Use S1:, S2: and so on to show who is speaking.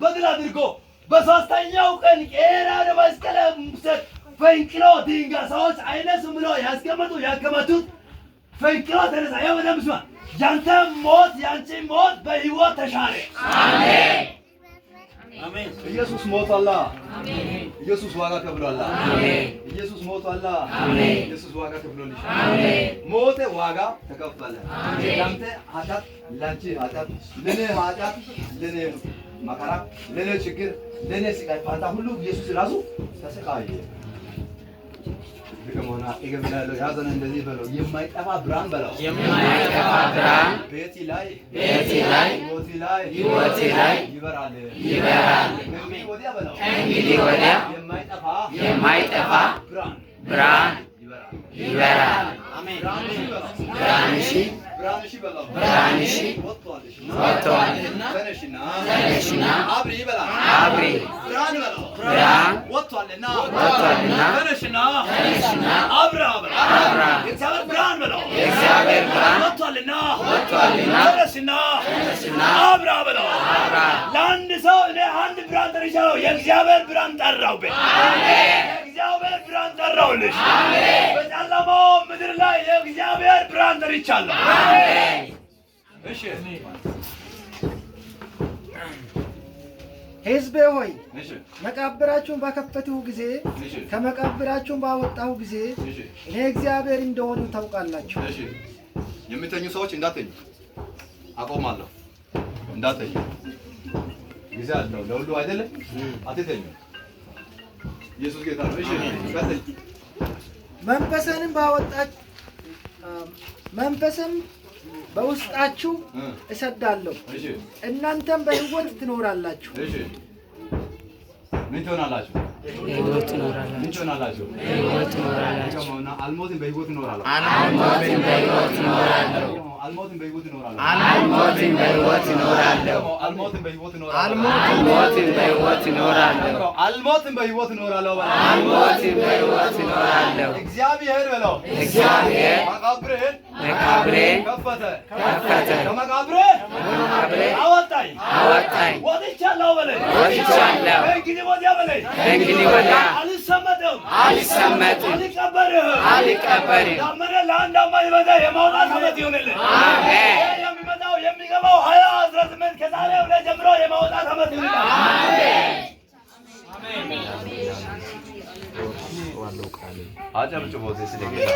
S1: በድል አድርጎ በሶስተኛው ቀን ቄራን መስቀል ፈንቅሎ ድንጋይ ሰዎች አይነሱም ብሎ ያስቀመጡት ፈንቅሎ ተነሳ። ያው በደምብ ስማ። ያንተ ሞት ያንቺ ሞት በሕይወት ተሻረ። አሜን አሜን። ኢየሱስ ሞቷል። አሜን። ኢየሱስ ዋጋ ከፍሏል። አሜን። ኢየሱስ ሞቷል። አሜን። ኢየሱስ ዋጋ ከፍሎልሽ። አሜን። ሞት ዋጋ ተከፈለ። አሜን። ላንተ ኃጢአት ላንቺ ኃጢአት ለኔ ኃጢአት ለኔ መከራ ለኔ ችግር ለኔ ስቃይ ፋንታ ሁሉ ኢየሱስ ራሱ ተሰቃየ። ለከሞና ይገበላለው ያዘነ እንደዚህ በለው የማይጠፋ ብርሃን በለው የማይጠፋ ብርሃን ቤቲ ላይ ሕይወቴ ላይ ይበራል እንግዲህ ወዲያ የማይጠፋ ብርሃን ይበራል። አሜን። ብርሃንሽ በለው ብርሃንሽ ወጥቷልና ተነሽና አብሪ በለው አብሪ ብርሃን በለው ብርሃን ወጥቷልና ተነሽና አብራ በለው አብራ የእግዚአብሔር ብርሃን በለው የእግዚአብሔር ብርሃን ወጥቷልና ተነሽና አብራ በለው አብራ። ለአንድ ሰው እኔ አንድ ብርሃን ጠርቻለሁ። የእግዚአብሔር ብርሃን ጠራውብኝ። አሜን። የእግዚአብሔር ብርሃን ጠራውልሽ። አሜን። በጨለማው ምድር ላይ የእግዚአብሔር ብርሃን ጠርቻለሁ። አሜን። እሺ
S2: ሕዝቤ ሆይ መቃብራችሁን ባከፈትሁ ጊዜ ከመቃብራችሁን ባወጣሁ ጊዜ እኔ እግዚአብሔር እንደሆኑ ታውቃላችሁ።
S1: እሺ የምተኙ ሰዎች እንዳትተኙ አቆማለሁ። እንዳትተኙ ጊዜ አለው ለሁሉ አይደለም። አትተኙ። ኢየሱስ ጌታ ነው። እሺ ቀጥል።
S2: መንፈስም በውስጣችሁ እሰዳለሁ፣ እናንተም በሕይወት ትኖራላችሁ።
S1: እሺ ምን ትሆናላችሁ?
S3: በሕይወት ትኖራላችሁ።
S1: ምን ትሆናላችሁ?
S3: በሕይወት ትኖራላችሁ።
S1: አልሞትም በሕይወት እኖራለሁ።
S3: አልሞትም በሕይወት እኖራለሁ።
S1: አልሞትም በሕይወት እኖራለሁ።
S3: አልሞትም በሕይወት እኖራለሁ።
S1: አልሞትም በሕይወት እኖራለሁ።
S3: አልሞትም በሕይወት እኖራለሁ።
S1: አልሞትም በሕይወት እኖራለሁ።
S3: አልሞትም በሕይወት እኖራለሁ።
S1: እግዚአብሔር በለው
S3: እግዚአብሔር
S1: መቃብርህን ከፈተ። ከመቃብሬ አወጣኝ። ወጥቻለሁ በለኝ። ከእንግዲህ ወዲያ በለኝ። አልሰመጥም። አልቀበርም። ዳመና ለአንድ አማኝ በዛ የማውጣት ዓመት ይሁንልን። አሜን። የሚመጣው የሚገባው 2018 ከዛሬ ዕለት ጀምሮ የማውጣት ዓመት ይሁንልን። አሜን። አጨብጭቦት ስለጌታ